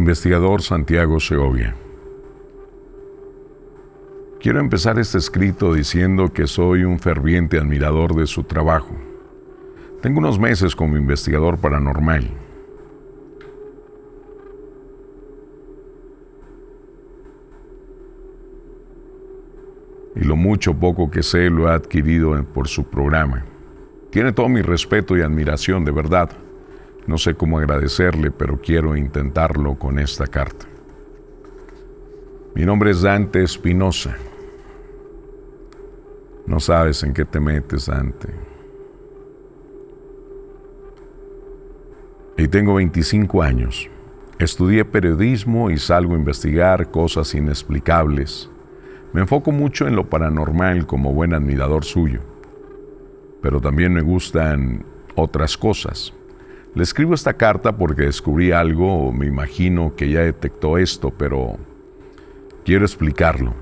Investigador Santiago Segovia. Quiero empezar este escrito diciendo que soy un ferviente admirador de su trabajo. Tengo unos meses como investigador paranormal. Y lo mucho o poco que sé lo he adquirido por su programa. Tiene todo mi respeto y admiración, de verdad. No sé cómo agradecerle, pero quiero intentarlo con esta carta. Mi nombre es Dante Espinosa. No sabes en qué te metes, Dante. Y tengo 25 años. Estudié periodismo y salgo a investigar cosas inexplicables. Me enfoco mucho en lo paranormal como buen admirador suyo. Pero también me gustan otras cosas. Le escribo esta carta porque descubrí algo, me imagino que ya detectó esto, pero quiero explicarlo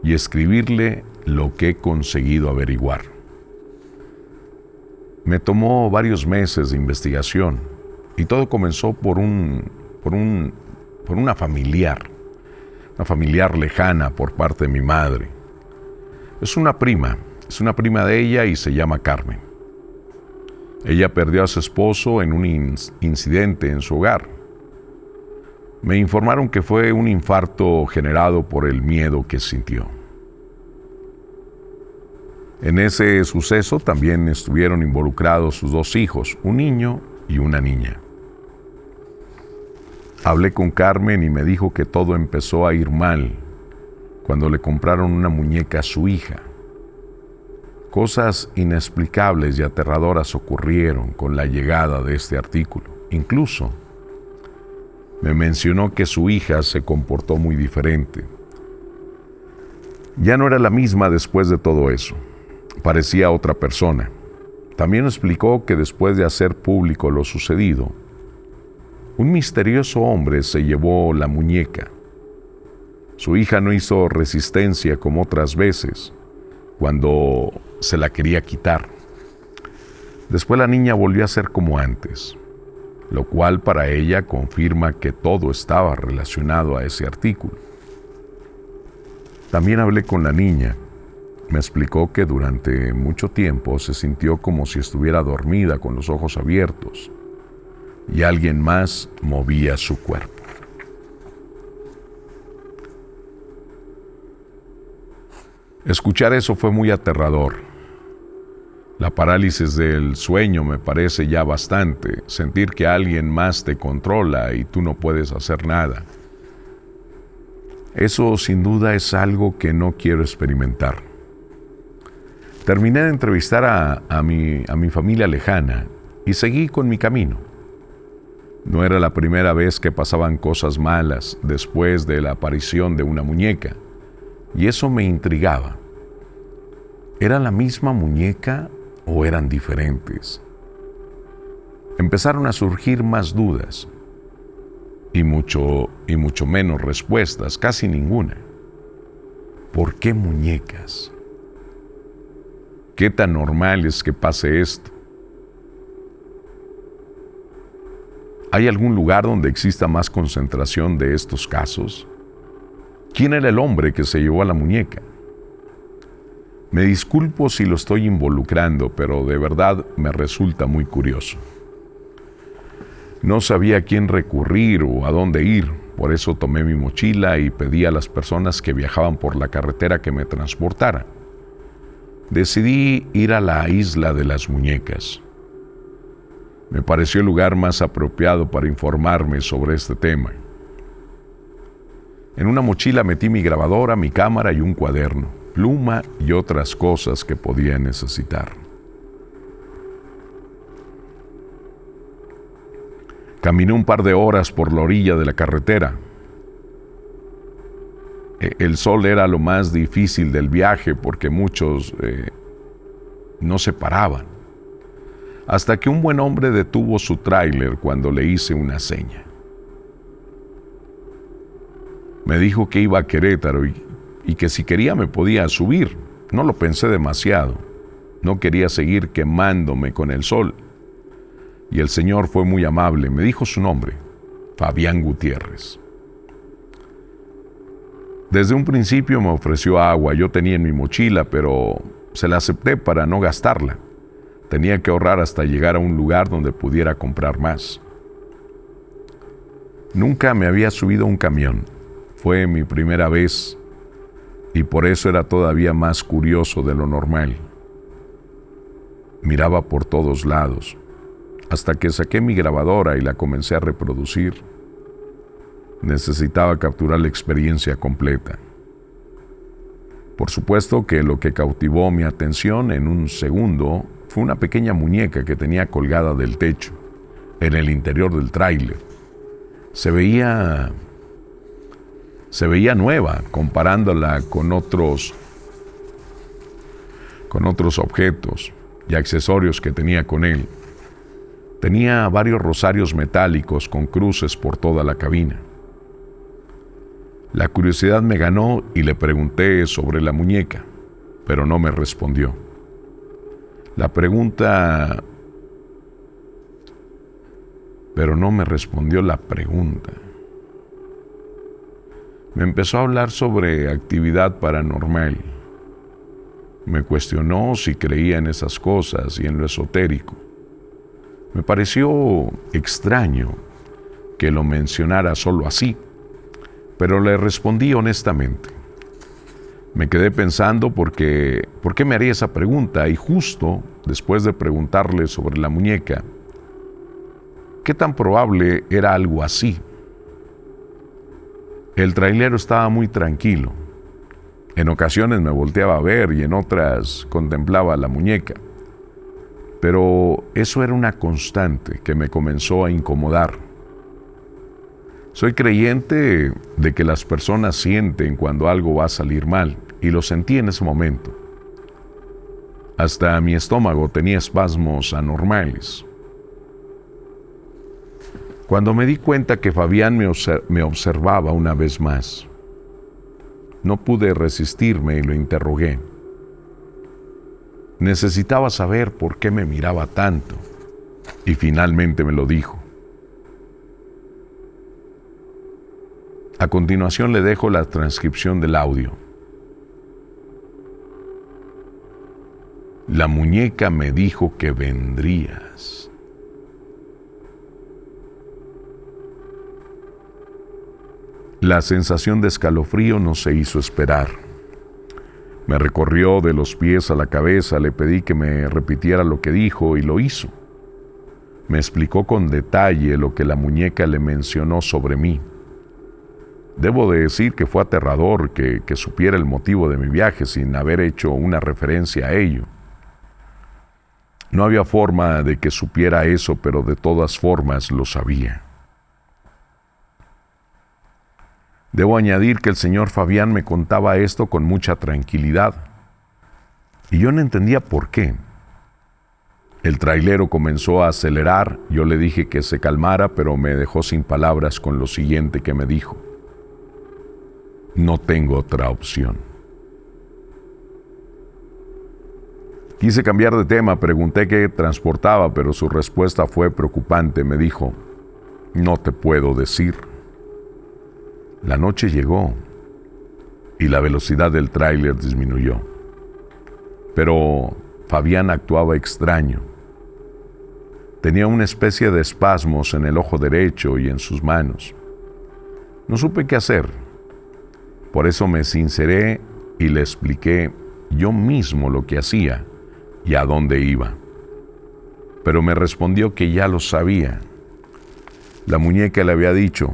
y escribirle lo que he conseguido averiguar. Me tomó varios meses de investigación y todo comenzó por una familiar lejana por parte de mi madre. Es una prima de ella y se llama Carmen. Ella perdió a su esposo en un incidente en su hogar. Me informaron que fue un infarto generado por el miedo que sintió. En ese suceso también estuvieron involucrados sus dos hijos, un niño y una niña. Hablé con Carmen y me dijo que todo empezó a ir mal cuando le compraron una muñeca a su hija. Cosas inexplicables y aterradoras ocurrieron con la llegada de este artículo. Incluso me mencionó que su hija se comportó muy diferente. Ya no era la misma después de todo eso. Parecía otra persona. También explicó que después de hacer público lo sucedido, un misterioso hombre se llevó la muñeca. Su hija no hizo resistencia como otras veces cuando se la quería quitar. Después la niña volvió a ser como antes, lo cual para ella confirma que todo estaba relacionado a ese artículo. También hablé con la niña. Me explicó que durante mucho tiempo se sintió como si estuviera dormida con los ojos abiertos y alguien más movía su cuerpo. Escuchar eso fue muy aterrador. La parálisis del sueño me parece ya bastante. Sentir que alguien más te controla y tú no puedes hacer nada. Eso sin duda es algo que no quiero experimentar. Terminé de entrevistar a mi familia lejana y seguí con mi camino. No era la primera vez que pasaban cosas malas después de la aparición de una muñeca, y eso me intrigaba. ¿Era la misma muñeca o eran diferentes? Empezaron a surgir más dudas y mucho menos respuestas, casi ninguna. ¿Por qué muñecas? ¿Qué tan normal es que pase esto? ¿Hay algún lugar donde exista más concentración de estos casos? ¿Quién era el hombre que se llevó a la muñeca? Me disculpo si lo estoy involucrando, pero de verdad me resulta muy curioso. No sabía a quién recurrir o a dónde ir, por eso tomé mi mochila y pedí a las personas que viajaban por la carretera que me transportaran. Decidí ir a la Isla de las Muñecas. Me pareció el lugar más apropiado para informarme sobre este tema. En una mochila metí mi grabadora, mi cámara y un cuaderno, pluma y otras cosas que podía necesitar. Caminé un par de horas por la orilla de la carretera. El sol era lo más difícil del viaje porque muchos no se paraban. Hasta que un buen hombre detuvo su tráiler cuando le hice una seña. Me dijo que iba a Querétaro y que si quería me podía subir. No lo pensé demasiado. No quería seguir quemándome con el sol. Y el señor fue muy amable. Me dijo su nombre. Fabián Gutiérrez. Desde un principio me ofreció agua, yo tenía en mi mochila, pero se la acepté para no gastarla. Tenía que ahorrar hasta llegar a un lugar donde pudiera comprar más. Nunca me había subido a un camión. Fue mi primera vez y por eso era todavía más curioso de lo normal. Miraba por todos lados, hasta que saqué mi grabadora y la comencé a reproducir. Necesitaba capturar la experiencia completa. Por supuesto que lo que cautivó mi atención en un segundo fue una pequeña muñeca que tenía colgada del techo, en el interior del tráiler. Se veía nueva comparándola con otros objetos y accesorios que tenía con él. Tenía varios rosarios metálicos con cruces por toda la cabina. La curiosidad me ganó y le pregunté sobre la muñeca, pero no me respondió. Pero no me respondió la pregunta. Me empezó a hablar sobre actividad paranormal. Me cuestionó si creía en esas cosas y en lo esotérico. Me pareció extraño que lo mencionara solo así, pero le respondí honestamente. Me quedé pensando por qué me haría esa pregunta, y justo después de preguntarle sobre la muñeca, ¿qué tan probable era algo así? El trailero estaba muy tranquilo. En ocasiones me volteaba a ver y en otras contemplaba la muñeca. Pero eso era una constante que me comenzó a incomodar. Soy creyente de que las personas sienten cuando algo va a salir mal, y lo sentí en ese momento. Hasta mi estómago tenía espasmos anormales. Cuando me di cuenta que Fabián me observaba una vez más, no pude resistirme y lo interrogué. Necesitaba saber por qué me miraba tanto, y finalmente me lo dijo. A continuación le dejo la transcripción del audio. La muñeca me dijo que vendrías. La sensación de escalofrío no se hizo esperar. Me recorrió de los pies a la cabeza, le pedí que me repitiera lo que dijo y lo hizo. Me explicó con detalle lo que la muñeca le mencionó sobre mí. Debo de decir que fue aterrador que supiera el motivo de mi viaje sin haber hecho una referencia a ello. No había forma de que supiera eso, pero de todas formas lo sabía. Debo añadir que el señor Fabián me contaba esto con mucha tranquilidad, y yo no entendía por qué. El trailero comenzó a acelerar, yo le dije que se calmara, pero me dejó sin palabras con lo siguiente que me dijo. No tengo otra opción. Quise cambiar de tema, pregunté qué transportaba, pero su respuesta fue preocupante. Me dijo, no te puedo decir. La noche llegó y la velocidad del tráiler disminuyó. Pero Fabián actuaba extraño. Tenía una especie de espasmos en el ojo derecho y en sus manos. No supe qué hacer. Por eso me sinceré y le expliqué yo mismo lo que hacía y a dónde iba. Pero me respondió que ya lo sabía. La muñeca le había dicho.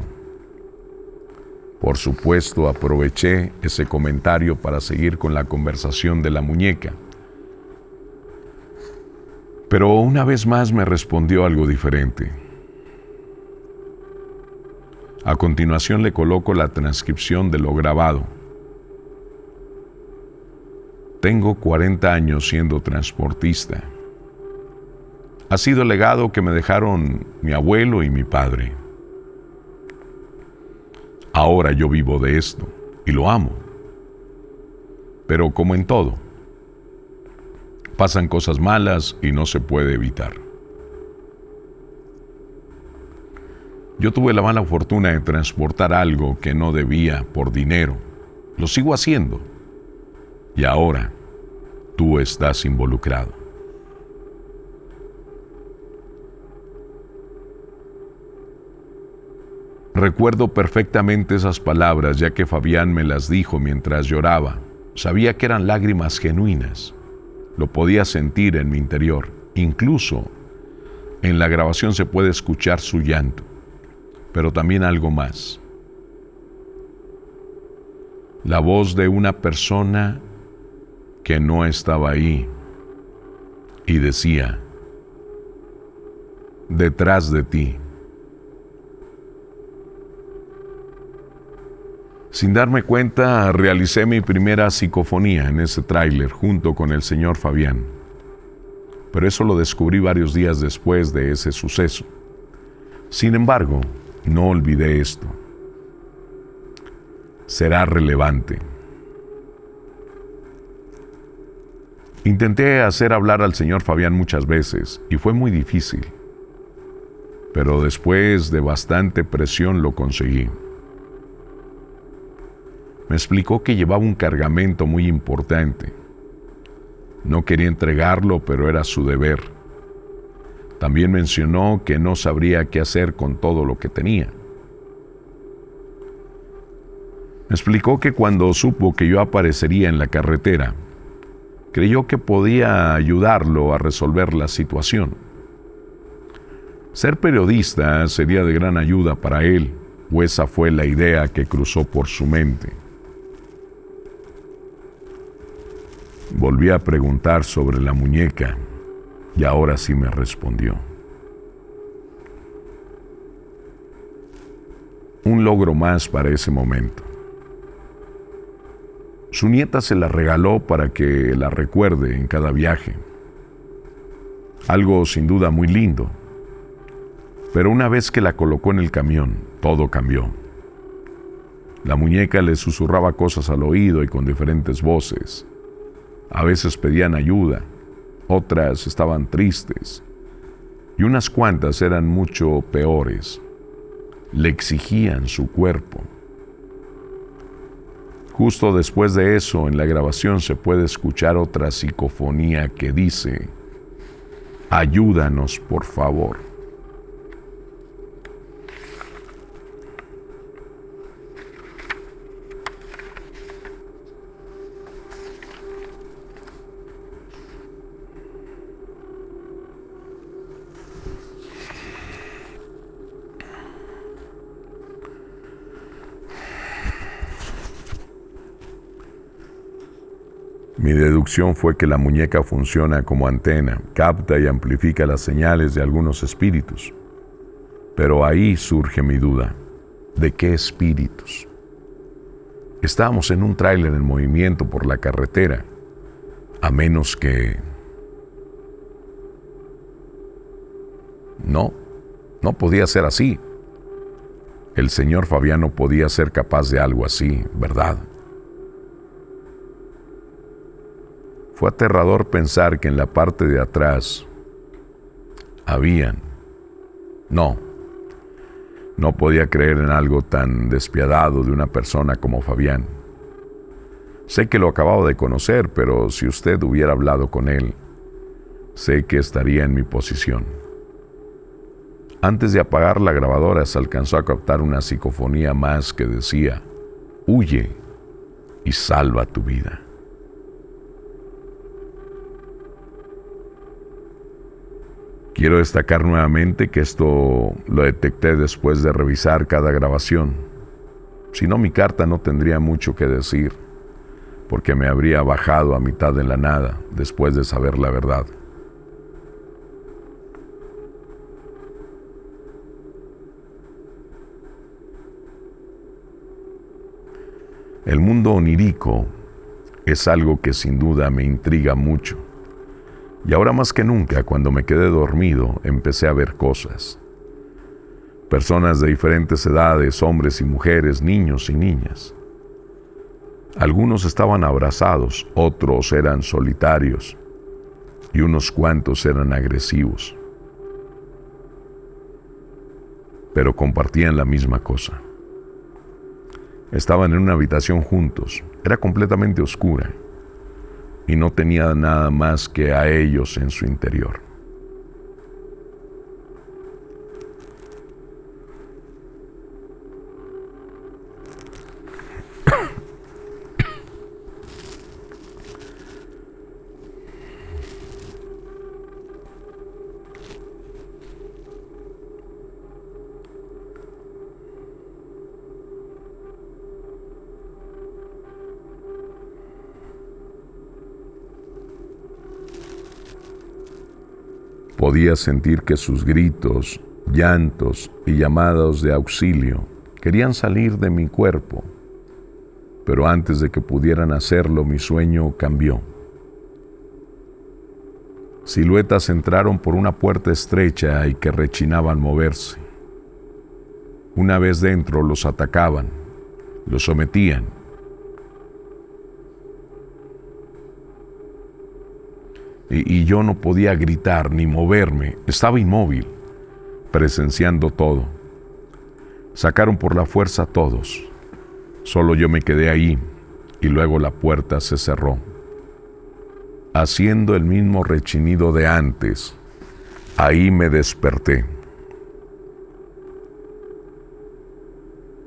Por supuesto, aproveché ese comentario para seguir con la conversación de la muñeca. Pero una vez más me respondió algo diferente. A continuación le coloco la transcripción de lo grabado. Tengo 40 años siendo transportista. Ha sido el legado que me dejaron mi abuelo y mi padre. Ahora yo vivo de esto y lo amo. Pero como en todo, pasan cosas malas y no se puede evitar. Yo tuve la mala fortuna de transportar algo que no debía por dinero. Lo sigo haciendo. Y ahora tú estás involucrado. Recuerdo perfectamente esas palabras, ya que Fabián me las dijo mientras lloraba. Sabía que eran lágrimas genuinas. Lo podía sentir en mi interior. Incluso en la grabación se puede escuchar su llanto. Pero también algo más. La voz de una persona que no estaba ahí y decía: detrás de ti. Sin darme cuenta, realicé mi primera psicofonía en ese tráiler junto con el señor Fabián. Pero eso lo descubrí varios días después de ese suceso. Sin embargo, no olvidé esto. Será relevante. Intenté hacer hablar al señor Fabián muchas veces y fue muy difícil. Pero después de bastante presión lo conseguí. Me explicó que llevaba un cargamento muy importante. No quería entregarlo, pero era su deber. También mencionó que no sabría qué hacer con todo lo que tenía. Me explicó que cuando supo que yo aparecería en la carretera, creyó que podía ayudarlo a resolver la situación. Ser periodista sería de gran ayuda para él, o esa fue la idea que cruzó por su mente. Volví a preguntar sobre la muñeca y ahora sí me respondió. Un logro más para ese momento. Su nieta se la regaló para que la recuerde en cada viaje. Algo sin duda muy lindo. Pero una vez que la colocó en el camión, todo cambió. La muñeca le susurraba cosas al oído y con diferentes voces. A veces pedían ayuda, otras estaban tristes y unas cuantas eran mucho peores. Le exigían su cuerpo. Justo después de eso, en la grabación se puede escuchar otra psicofonía que dice: ayúdanos, por favor. Mi deducción fue que la muñeca funciona como antena, capta y amplifica las señales de algunos espíritus. Pero ahí surge mi duda. ¿De qué espíritus? Estábamos en un tráiler en movimiento por la carretera, a menos que... No podía ser así. El señor Fabián no podía ser capaz de algo así, ¿verdad? Fue aterrador pensar que en la parte de atrás habían... No podía creer en algo tan despiadado de una persona como Fabián. Sé que lo acababa de conocer, pero si usted hubiera hablado con él, sé que estaría en mi posición. Antes de apagar la grabadora se alcanzó a captar una psicofonía más que decía: huye y salva tu vida. Quiero destacar nuevamente que esto lo detecté después de revisar cada grabación. Si no, mi carta no tendría mucho que decir, porque me habría bajado a mitad de la nada después de saber la verdad. El mundo onírico es algo que sin duda me intriga mucho. Y ahora más que nunca, cuando me quedé dormido, empecé a ver cosas. Personas de diferentes edades, hombres y mujeres, niños y niñas. Algunos estaban abrazados, otros eran solitarios y unos cuantos eran agresivos. pero compartían la misma cosa. Estaban en una habitación juntos. Era completamente oscura y no tenía nada más que a ellos en su interior. Podía sentir que sus gritos, llantos y llamados de auxilio querían salir de mi cuerpo, pero antes de que pudieran hacerlo, mi sueño cambió. Siluetas entraron por una puerta estrecha y que rechinaba al moverse. Una vez dentro, los atacaban, los sometían. Y yo no podía gritar ni moverme, estaba inmóvil, presenciando todo. Sacaron por la fuerza a todos. Solo yo me quedé ahí y luego la puerta se cerró. Haciendo el mismo rechinido de antes, ahí me desperté.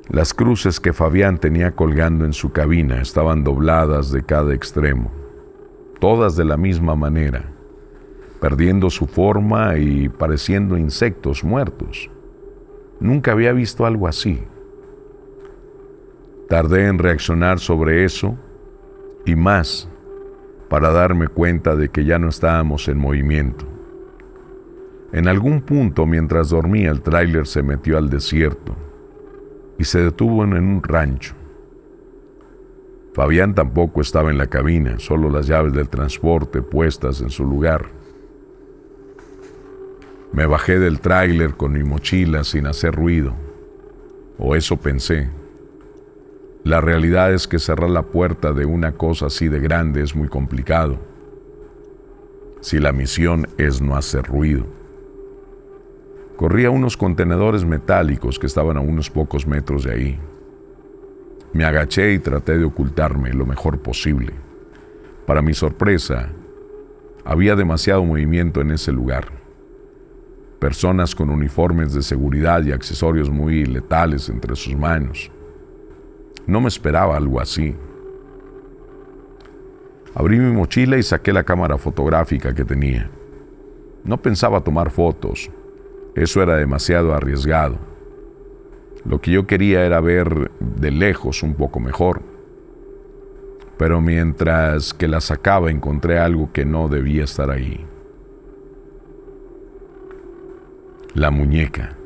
Las cruces que Fabián tenía colgando en su cabina estaban dobladas de cada extremo, todas de la misma manera, perdiendo su forma y pareciendo insectos muertos. Nunca había visto algo así. Tardé en reaccionar sobre eso y más para darme cuenta de que ya no estábamos en movimiento. En algún punto, mientras dormía, el tráiler se metió al desierto y se detuvo en un rancho. Fabián tampoco estaba en la cabina, solo las llaves del transporte puestas en su lugar. Me bajé del tráiler con mi mochila sin hacer ruido, o eso pensé. La realidad es que cerrar la puerta de una cosa así de grande es muy complicado, si la misión es no hacer ruido. Corrí a unos contenedores metálicos que estaban a unos pocos metros de ahí. Me agaché y traté de ocultarme lo mejor posible. Para mi sorpresa, había demasiado movimiento en ese lugar. Personas con uniformes de seguridad y accesorios muy letales entre sus manos. No me esperaba algo así. Abrí mi mochila y saqué la cámara fotográfica que tenía. No pensaba tomar fotos. Eso era demasiado arriesgado. Lo que yo quería era ver de lejos un poco mejor. Pero mientras que la sacaba, encontré algo que no debía estar ahí. La muñeca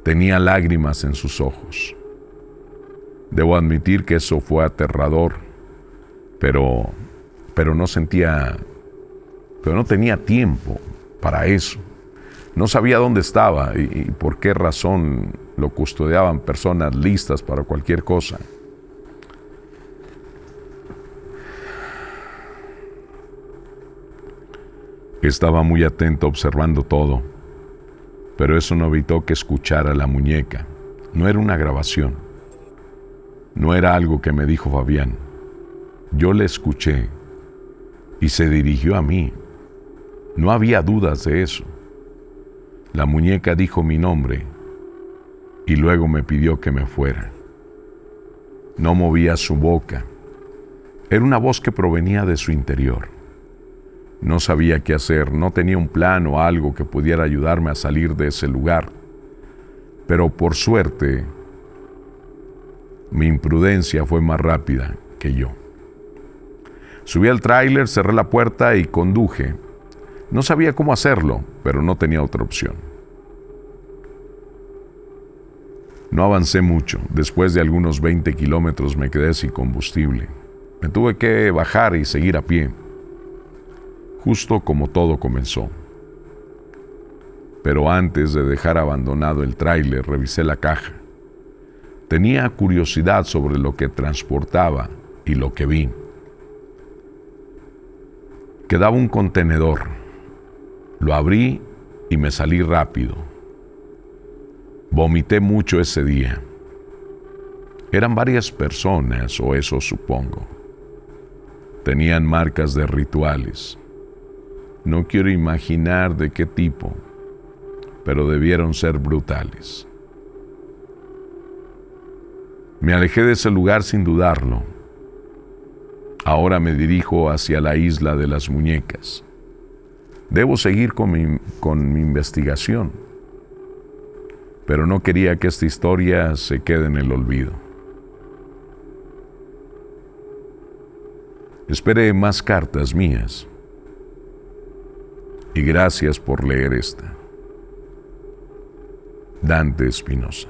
tenía lágrimas en sus ojos. Debo admitir que eso fue aterrador, pero no tenía tiempo para eso. No sabía dónde estaba y por qué razón lo custodiaban personas listas para cualquier cosa. Estaba muy atento observando todo, pero eso no evitó que escuchara la muñeca. No era una grabación. No era algo que me dijo Fabián. Yo le escuché y se dirigió a mí. No había dudas de eso. La muñeca dijo mi nombre y luego me pidió que me fuera. No movía su boca. Era una voz que provenía de su interior. No sabía qué hacer, no tenía un plan o algo que pudiera ayudarme a salir de ese lugar. Pero por suerte, mi imprudencia fue más rápida que yo. Subí al tráiler, cerré la puerta y conduje. No sabía cómo hacerlo, pero no tenía otra opción. No avancé mucho. Después de algunos 20 kilómetros me quedé sin combustible. Me tuve que bajar y seguir a pie. Justo como todo comenzó. Pero antes de dejar abandonado el tráiler, revisé la caja. Tenía curiosidad sobre lo que transportaba y lo que vi. Quedaba un contenedor. Lo abrí y me salí rápido. Vomité mucho ese día. Eran varias personas, o eso supongo. Tenían marcas de rituales. No quiero imaginar de qué tipo, pero debieron ser brutales. Me alejé de ese lugar sin dudarlo. Ahora me dirijo hacia la isla de las muñecas. Debo seguir con mi investigación, pero no quería que esta historia se quede en el olvido. Espere más cartas mías. Y gracias por leer esta. Dante Espinosa.